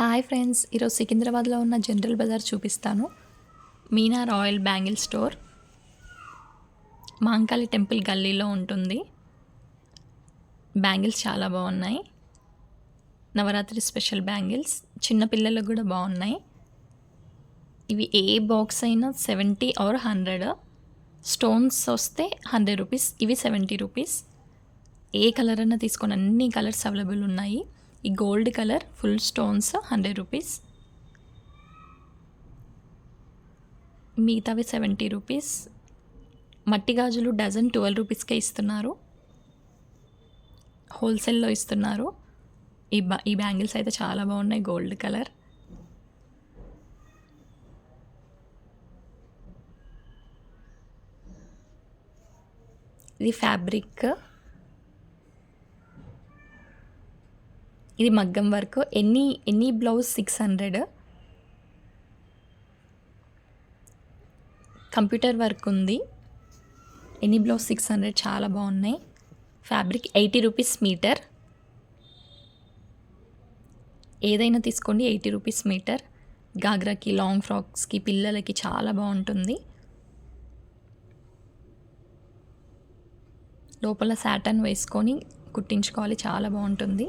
Hi friends, ఈరోజు సికింద్రాబాద్లో ఉన్న జనరల్ బజార్ చూపిస్తాను. Meena royal bangle store Mankali temple గల్లీలో ఉంటుంది. బ్యాంగిల్స్ చాలా బాగున్నాయి. నవరాత్రి స్పెషల్ బ్యాంగిల్స్ చిన్నపిల్లలకు కూడా బాగున్నాయి. ఇవి ఏ బాక్స్ అయినా 70 ఆర్ 100. స్టోన్స్ వస్తే 100 రూపీస్, ఇవి 70 రూపీస్. ఏ కలర్ అన్నా తీసుకొని అన్ని కలర్స్ అవైలబుల్ ఉన్నాయి. ఈ gold colour full stones 100 rupees, మిగతావి 70 రూపీస్. మట్టి గాజులు డజన్ 12 రూపీస్కే ఇస్తున్నారు, హోల్సేల్లో ఇస్తున్నారు. ఈ బ్యాంగిల్స్ అయితే చాలా బాగున్నాయి, గోల్డ్ కలర్. ఇది ఫ్యాబ్రిక్, ఇది మగ్గం work. Any blouse 600. Computer work ఉంది. ఎనీ బ్లౌజ్ 600, చాలా బాగున్నాయి. Fabric 80 rupees metre. ఏదైనా తీసుకోండి, 80 రూపీస్ మీటర్. గాగ్రాకి, లాంగ్ ఫ్రాక్స్కి, పిల్లలకి చాలా బాగుంటుంది. లోపల సాటన్ వేసుకొని కుట్టించుకోవాలి, చాలా బాగుంటుంది.